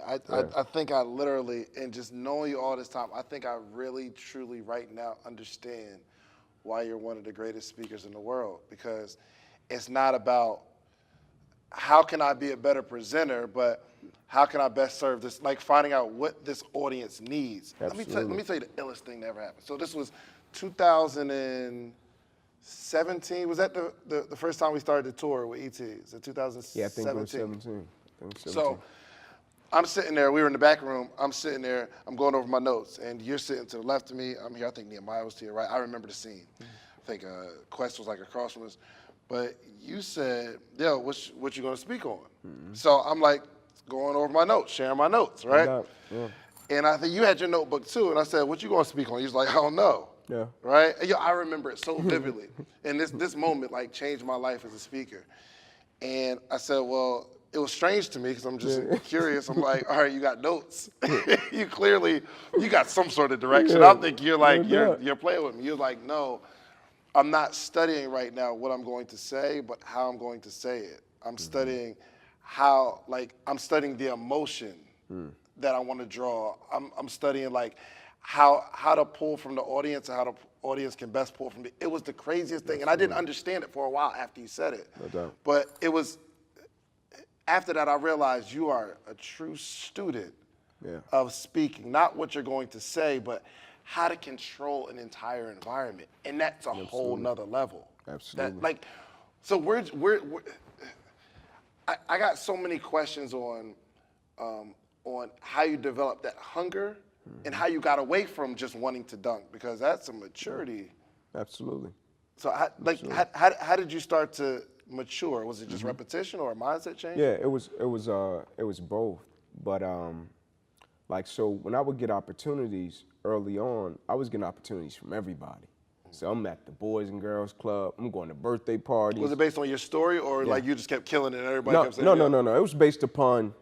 I think I literally, and just knowing you all this time, I think I really, truly, right now, understand why you're one of the greatest speakers in the world. Because it's not about how can I be a better presenter, but how can I best serve this? Like finding out what this audience needs. Absolutely. Let me tell you the illest thing that ever happened. So this was 2017. Was that the first time we started the tour with ET? Is it 2017? Yeah, I think it was 17. So I'm sitting there. We were in the back room. I'm sitting there. I'm going over my notes, and you're sitting to the left of me. I'm here. I think Nehemiah was to your right. I remember the scene. I think Quest was like across from us. But you said, "Yo, what you gonna speak on?" So I'm like going over my notes, sharing my notes, right? Yeah. And I think you had your notebook too. And I said, "What you gonna speak on?" He was like, "I don't know." Yeah. Right? And, I remember it so vividly. And this moment like changed my life as a speaker. And I said, well, it was strange to me because I'm just curious. I'm like, all right, you got notes. You got some sort of direction. Yeah. I think you're like, you're playing with me. You're like, no, I'm not studying right now what I'm going to say, but how I'm going to say it. I'm studying I'm studying the emotion that I want to draw. I'm studying like how to pull from the audience and how the audience can best pull from me. It was the craziest thing. And I didn't understand it for a while after you said it. No doubt. But it was, after that I realized you are a true student of speaking. Not what you're going to say, but how to control an entire environment. And that's a whole nother level. Absolutely. So I got so many questions on how you develop that hunger and how you got away from just wanting to dunk, because that's a maturity. Absolutely. So how did you start to mature? Was it just repetition or a mindset change? Yeah, it was both. But so when I would get opportunities early on, I was getting opportunities from everybody. So I'm at the Boys and Girls Club. I'm going to birthday parties. Was it based on your story, or like you just kept killing it and everybody kept saying? No. It was based upon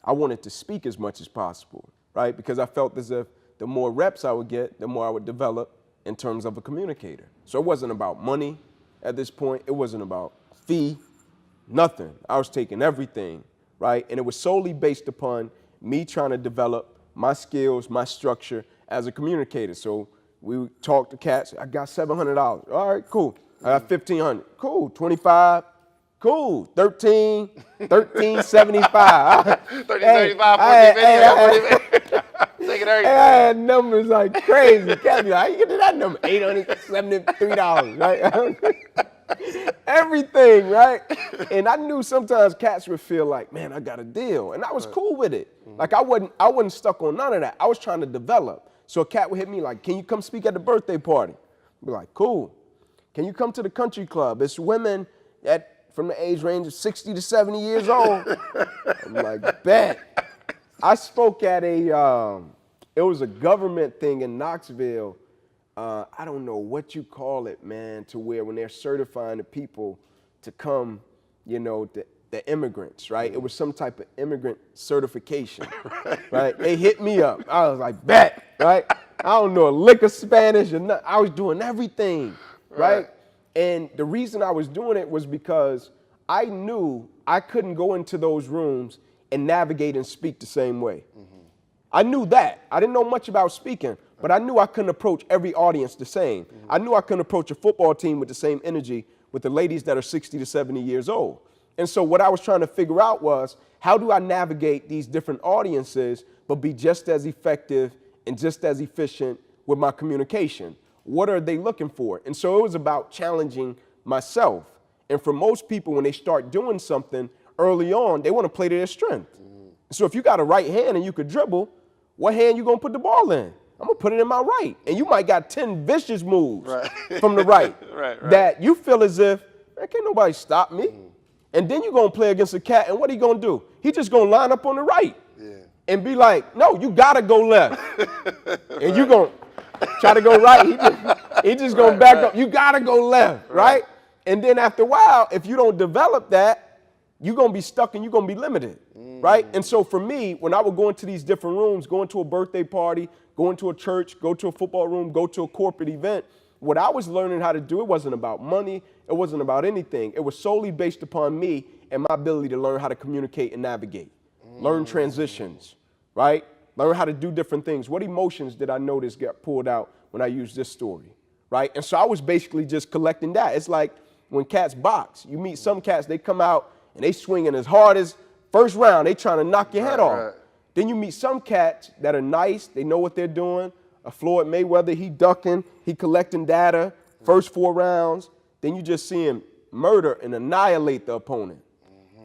I wanted to speak as much as possible, right? Because I felt as if the more reps I would get, the more I would develop in terms of a communicator. So it wasn't about money at this point. It wasn't about fee, nothing. I was taking everything, right? And it was solely based upon me trying to develop my skills, my structure as a communicator. So we would talk to cats. I got $700. All right, cool. I got $1,500. Cool. 25. Cool. 1375. 1375. Taking everything. I had numbers like crazy. Cats be like, how you get to that number? $873, right? Everything, right? And I knew sometimes cats would feel like, man, I got a deal. And I was cool with it. Like I wasn't stuck on none of that. I was trying to develop. So a cat would hit me like, can you come speak at the birthday party? I'd be like, cool. Can you come to the country club? It's women from the age range of 60 to 70 years old. I'm like, bet. I spoke at it was a government thing in Knoxville. I don't know what you call it, man, to where when they're certifying the people to come, the immigrants, right? It was some type of immigrant certification, right? They hit me up. I was like, bet, right? I don't know a lick of Spanish or nothing. I was doing everything, right? And the reason I was doing it was because I knew I couldn't go into those rooms and navigate and speak the same way. I knew that. I didn't know much about speaking, but I knew I couldn't approach every audience the same. I knew I couldn't approach a football team with the same energy with the ladies that are 60 to 70 years old. And so what I was trying to figure out was, how do I navigate these different audiences but be just as effective and just as efficient with my communication? What are they looking for? And so it was about challenging myself. And for most people, when they start doing something early on, they want to play to their strength. So if you got a right hand and you could dribble, what hand you gonna put the ball in? I'm gonna put it in my right. And you might got 10 vicious moves from the right, that you feel as if, man, can't nobody stop me. And then you're gonna play against a cat, and what he gonna do? He just gonna line up on the right and be like, no, you gotta go left. And you gonna try to go right, he just gonna back up. You gotta go left, right? And then after a while, if you don't develop that, you're gonna be stuck and you're gonna be limited, right? And so for me, when I would go into these different rooms, go into a birthday party, go into a church, go to a football room, go to a corporate event, what I was learning how to do, it wasn't about money, it wasn't about anything. It was solely based upon me and my ability to learn how to communicate and navigate. learn transitions, right? Learn how to do different things. What emotions did I notice get pulled out when I used this story, right? And so I was basically just collecting that. It's like when cats box. You meet some cats, they come out and they swinging as hard as first round. They trying to knock your head off. Right. Then you meet some cats that are nice. They know what they're doing. A Floyd Mayweather, he ducking, he collecting data, first 4 rounds. Then you just see him murder and annihilate the opponent,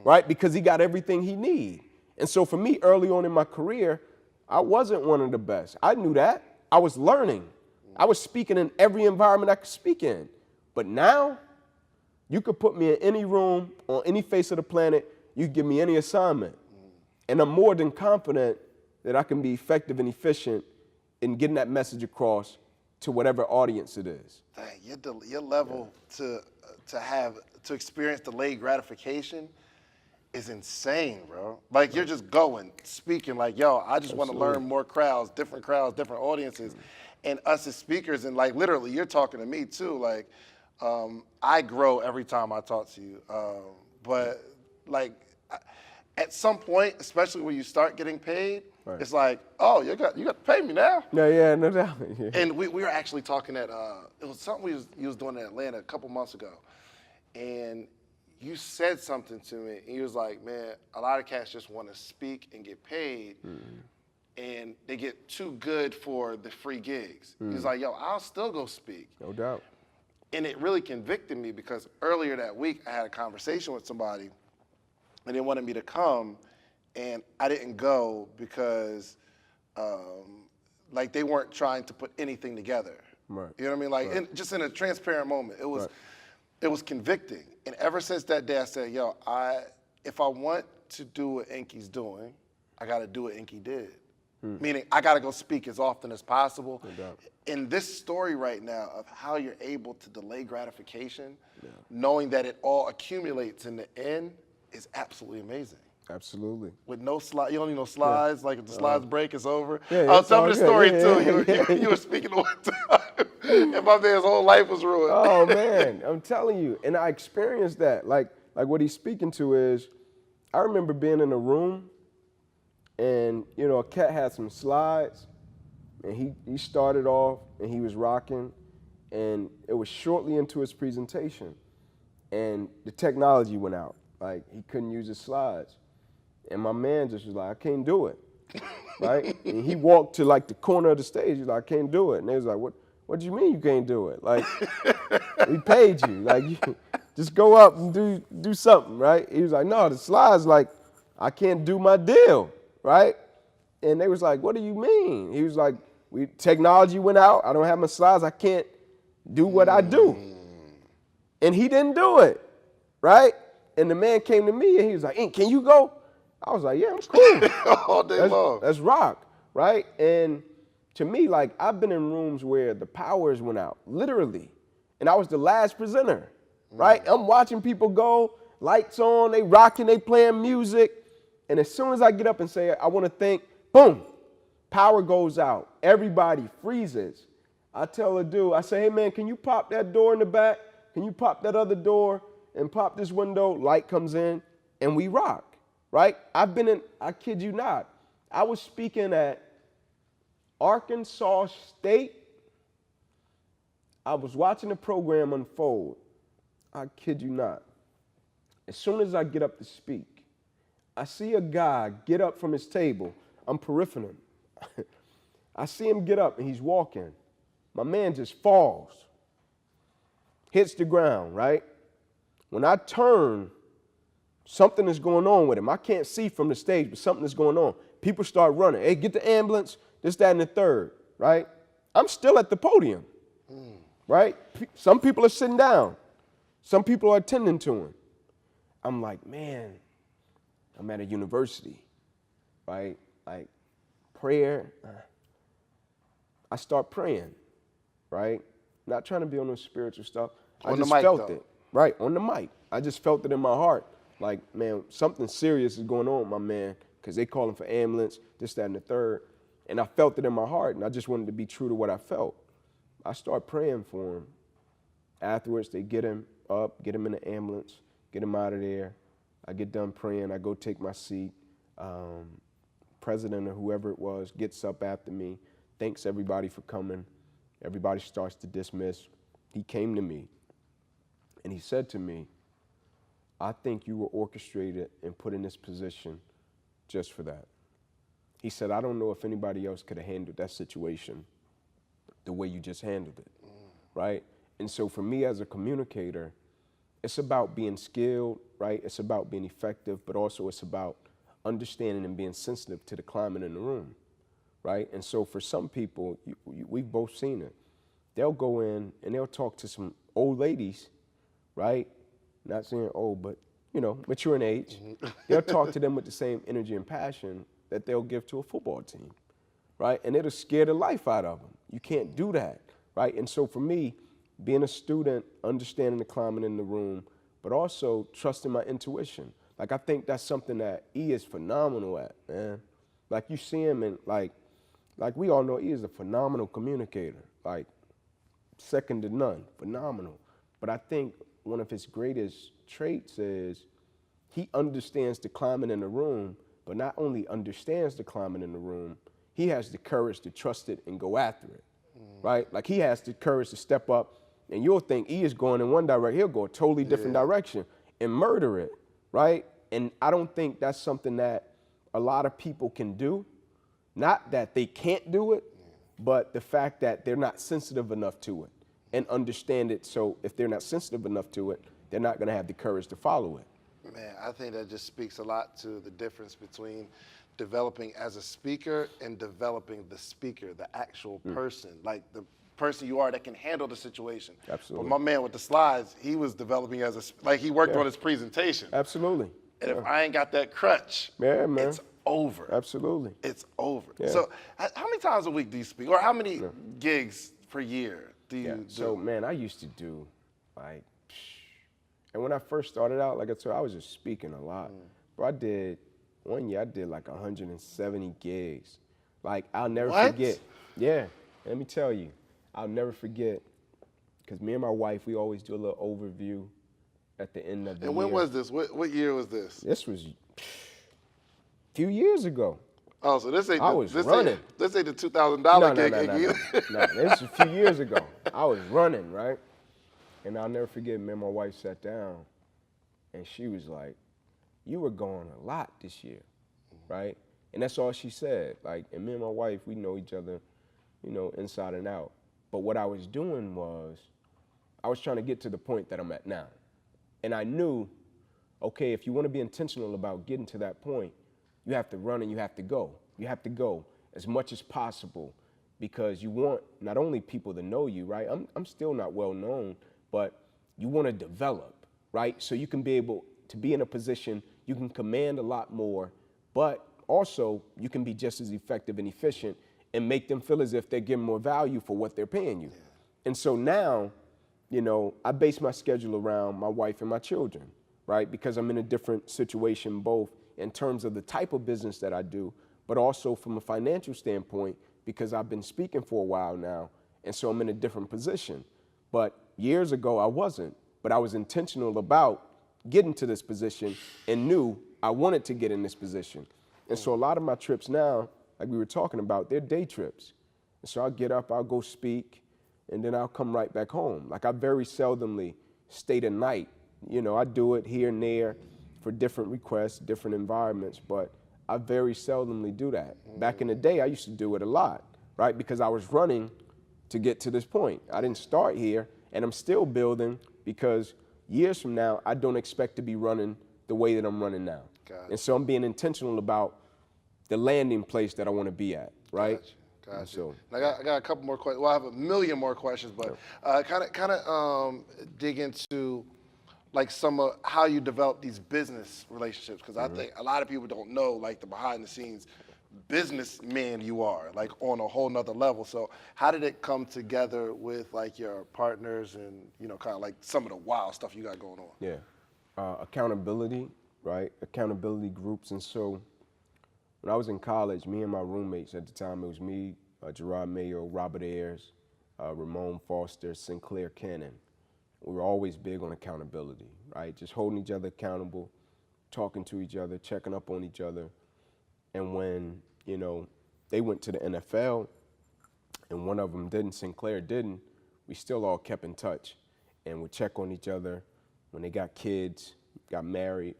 right? Because he got everything he need. And so for me, early on in my career, I wasn't one of the best. I knew that. I was learning. I was speaking in every environment I could speak in. But now, you could put me in any room on any face of the planet. You could give me any assignment. And I'm more than confident that I can be effective and efficient in getting that message across to whatever audience it is. Dang, your level to experience delayed gratification is insane, bro. Like you're just going, speaking like, yo, I just want to learn more crowds, different audiences. And us as speakers, and like literally you're talking to me too, like I grow every time I talk to you. But like at some point, especially when you start getting paid, it's like, oh, you got to pay me now. Yeah, no doubt. Yeah. And we were actually talking at, it was something you was doing in Atlanta a couple months ago. And you said something to me, and you was like, man, a lot of cats just want to speak and get paid, and they get too good for the free gigs. He's like, yo, I'll still go speak. No doubt. And it really convicted me because earlier that week, I had a conversation with somebody, and they wanted me to come, and I didn't go because like they weren't trying to put anything together. Right. You know what I mean? Like just in a transparent moment, it was convicting. And ever since that day, I said, yo, if I want to do what Inky's doing, I got to do what Inky did. Meaning I got to go speak as often as possible. No doubt. In this story right now of how you're able to delay gratification, knowing that it all accumulates in the end is absolutely amazing. Absolutely. With no slide, you don't need no slides. Like if the slides break, it's over. Yeah, I was it's all telling the good. story Yeah, too. You were speaking one time, and my man's whole life was ruined. Oh man, I'm telling you, and I experienced that. Like what he's speaking to is, I remember being in a room, and a cat had some slides, and he started off, and he was rocking, and it was shortly into his presentation, and the technology went out. Like he couldn't use his slides. And my man just was like, I can't do it, right? And he walked to like the corner of the stage. He's like, I can't do it. And they was like, what do you mean you can't do it? Like, we paid you. Like, you just go up and do something, right? He was like, no, the slides, like, I can't do my deal, right? And they was like, what do you mean? He was like, technology went out. I don't have my slides. I can't do what I do. And he didn't do it, right? And the man came to me and he was like, Ink, can you go? I was like, yeah, I'm cool. All day long. Let's rock, right? And to me, like, I've been in rooms where the powers went out, literally. And I was the last presenter, right? I'm watching people go, lights on, they rocking, they playing music. And as soon as I get up and say, I want to thank, boom, power goes out. Everybody freezes. I tell the dude, I say, hey, man, can you pop that door in the back? Can you pop that other door and pop this window? Light comes in, and we rock. Right? I kid you not, I was speaking at Arkansas State. I was watching the program unfold. I kid you not. As soon as I get up to speak, I see a guy get up from his table. I'm peripheral. I see him get up and he's walking. My man just falls, hits the ground, right? When I turn, something is going on with him. I can't see from the stage, but something is going on. People start running. Hey, get the ambulance, this, that, and the third, right? I'm still at the podium, right? Some people are sitting down. Some people are attending to him. I'm like, man, I'm at a university, right? Like, prayer. I start praying, right? Not trying to be on no spiritual stuff. I just felt it, right, on the mic. I just felt it in my heart. Like, man, something serious is going on with my man because they calling for ambulance, this, that, and the third. And I felt it in my heart, and I just wanted to be true to what I felt. I start praying for him. Afterwards, they get him up, get him in the ambulance, get him out of there. I get done praying. I go take my seat. President or whoever it was gets up after me, thanks everybody for coming. Everybody starts to dismiss. He came to me and he said to me, I think you were orchestrated and put in this position just for that. He said, I don't know if anybody else could have handled that situation the way you just handled it, right? And so for me as a communicator, it's about being skilled, right? It's about being effective, but also it's about understanding and being sensitive to the climate in the room, right? And so for some people, we've both seen it. They'll go in and they'll talk to some old ladies, right? Not saying old, but mature in age. They'll talk to them with the same energy and passion that they'll give to a football team, right? And it'll scare the life out of them. You can't do that, right? And so for me, being a student, understanding the climate in the room, but also trusting my intuition. Like, I think that's something that E is phenomenal at, man. Like, you see him and like we all know E is a phenomenal communicator, like second to none, phenomenal. But I think one of his greatest traits is he understands the climate in the room, but not only understands the climate in the room, he has the courage to trust it and go after it, right? Like, he has the courage to step up, and you'll think E is going in one direction, he'll go a totally different direction and murder it, right? And I don't think that's something that a lot of people can do. Not that they can't do it, but the fact that they're not sensitive enough to it and understand it. So if they're not sensitive enough to it, they're not gonna have the courage to follow it. Man, I think that just speaks a lot to the difference between developing as a speaker and developing the speaker, the actual person, like the person you are that can handle the situation. Absolutely. But my man with the slides, he was developing as he worked on his presentation. Absolutely. And if I ain't got that crutch, man. it's over. Absolutely. It's over. Yeah. So how many times a week do you speak? Or how many gigs per year do you do? So, man, I used to do, like, and when I first started out, like I said, I was just speaking a lot. But one year I did like 170 gigs. Like, I'll never forget. Yeah, let me tell you, I'll never forget, because me and my wife, we always do a little overview at the end of the year. And when was this? What year was this? This was a few years ago. Oh, so this ain't running. This ain't the $2,000 gig. No, this was a few years ago. I was running, right? And I'll never forget, me and my wife sat down, and she was like, you were going a lot this year, right? And that's all she said. Like, and me and my wife, we know each other, inside and out. But what I was doing was, I was trying to get to the point that I'm at now. And I knew, okay, if you want to be intentional about getting to that point, you have to run and you have to go. You have to go as much as possible, because you want not only people to know you, right? I'm still not well known, but you want to develop, right? So you can be able to be in a position, you can command a lot more, but also you can be just as effective and efficient and make them feel as if they're getting more value for what they're paying you. And so now, I base my schedule around my wife and my children, right? Because I'm in a different situation, both in terms of the type of business that I do, but also from a financial standpoint, because I've been speaking for a while now, and so I'm in a different position. But years ago, I wasn't, but I was intentional about getting to this position and knew I wanted to get in this position. And so a lot of my trips now, like we were talking about, they're day trips. And so I'll get up, I'll go speak, and then I'll come right back home. Like, I very seldomly stay the night. I do it here and there for different requests, different environments, but I very seldomly do that. Back in the day, I used to do it a lot, right? Because I was running to get to this point. I didn't start here, and I'm still building, because years from now, I don't expect to be running the way that I'm running now. And so I'm being intentional about the landing place that I want to be at, right? Gotcha. So, I got a couple more questions. Well, I have a million more questions, but kind of dig into like some of how you develop these business relationships, because I think a lot of people don't know like the behind the scenes businessman you are, like on a whole nother level. So how did it come together with like your partners and kind of like some of the wild stuff you got going on? Yeah, accountability, right? Accountability groups. And so when I was in college, me and my roommates at the time, it was me, Gerard Mayo, Robert Ayers, Ramon Foster, Sinclair Cannon. We were always big on accountability, right? Just holding each other accountable, talking to each other, checking up on each other. And when, they went to the NFL and one of them didn't, Sinclair didn't, we still all kept in touch and would check on each other when they got kids, got married,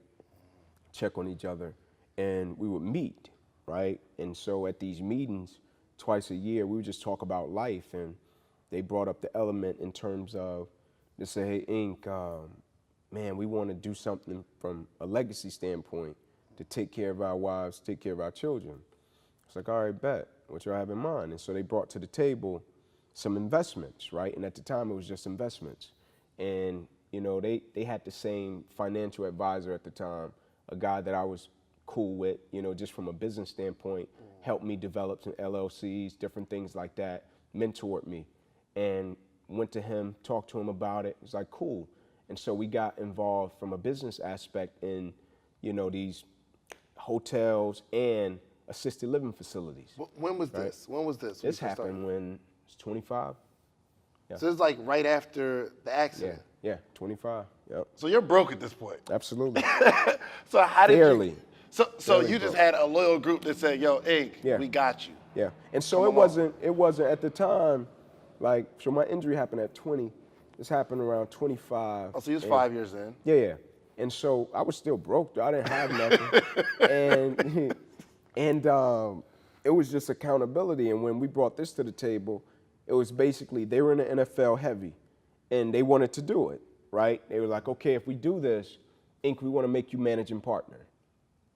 check on each other, and we would meet, right? And so at these meetings, twice a year, we would just talk about life, and they brought up the element in terms of, they say, hey, Ink, man, we want to do something from a legacy standpoint to take care of our wives, take care of our children. It's like, all right, bet, what y'all have in mind? And so they brought to the table some investments, right? And at the time, it was just investments. And, they had the same financial advisor at the time, a guy that I was cool with, just from a business standpoint, helped me develop some LLCs, different things like that, mentored me. And went to him, talked to him about it. It was like, cool. And so we got involved from a business aspect in, these hotels and assisted living facilities. When was this? When was this? This happened when I was 25. Yeah. So it's like right after the accident. Yeah, 25. Yep. So you're broke at this point. Absolutely. So how did Barely. you? So you just had a loyal group that said, "Yo, Ink, we got you." Yeah. And so it wasn't at the time, like, so my injury happened at 20. This happened around 25. Oh, so you was 5 years in. Yeah. And so I was still broke, though. I didn't have nothing. and it was just accountability. And when we brought this to the table, it was basically, they were in the NFL heavy, and they wanted to do it, right? They were like, okay, if we do this, Ink, we want to make you managing partner.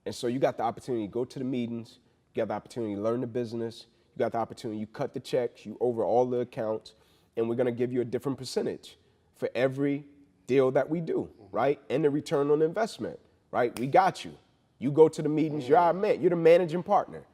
And so you got the opportunity to go to the meetings, you got the opportunity to learn the business, you got the opportunity, you cut the checks, you over all the accounts, and we're gonna give you a different percentage for every deal that we do, right? And the return on investment, right? We got you. You go to the meetings, you're our man, you're the managing partner.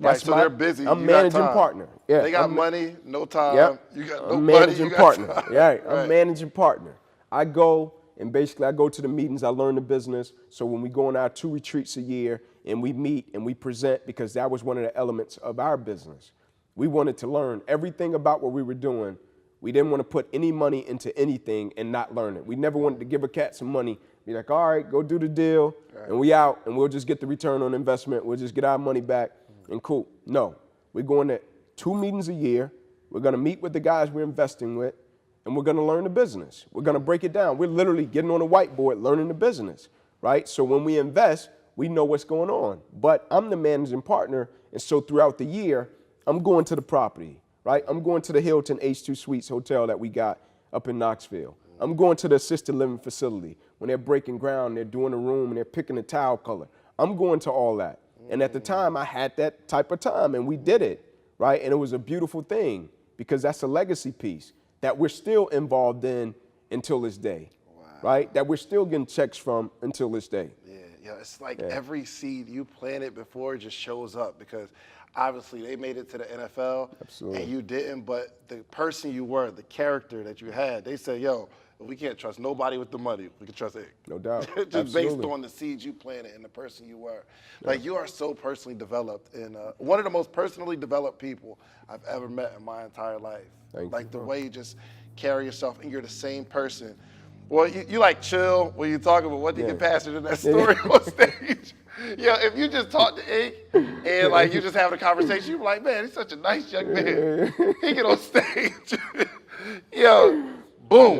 Right, so they're busy. I'm you got managing time. partner. Yeah, They got money, no time. Yep. You got I'm no money, managing you got partner. time. Yeah, I'm managing partner. I go and basically I go to the meetings, I learn the business. So when we go on our 2 retreats a year and we meet and we present, because that was one of the elements of our business. We wanted to learn everything about what we were doing. We didn't want to put any money into anything and not learn it. We never wanted to give a cat some money, be like, all right, go do the deal, and we out, and we'll just get the return on investment. We'll just get our money back, and cool. No, we're going to 2 meetings a year. We're going to meet with the guys we're investing with, and we're going to learn the business. We're going to break it down. We're literally getting on a whiteboard, learning the business, right? So when we invest, we know what's going on. But I'm the managing partner, and so throughout the year, I'm going to the property, right? I'm going to the Hilton H2 Suites hotel that we got up in Knoxville. I'm going to the assisted living facility. When they're breaking ground, they're doing the room, and they're picking the tile color. I'm going to all that. And at the time, I had that type of time, and we did it, right? And it was a beautiful thing, because that's a legacy piece that we're still involved in until this day, right? That we're still getting checks from until this day. Yeah, it's like every seed you planted before just shows up, because obviously they made it to the NFL. Absolutely. And you didn't, but the person you were, the character that you had, they said, yo, we can't trust nobody with the money. We can trust Ink. No doubt. Just Absolutely. based on the seeds you planted and the person you were. Like, you are so personally developed, and one of the most personally developed people I've ever met in my entire life. Thank like you. the way you just carry yourself, and you're the same person. Well, you like chill when you talk about what you get passionate in that story on stage. Yeah, if you just talk to Ink and like you just having a conversation, you're like, man, he's such a nice young man. He get on stage. Yo, boom.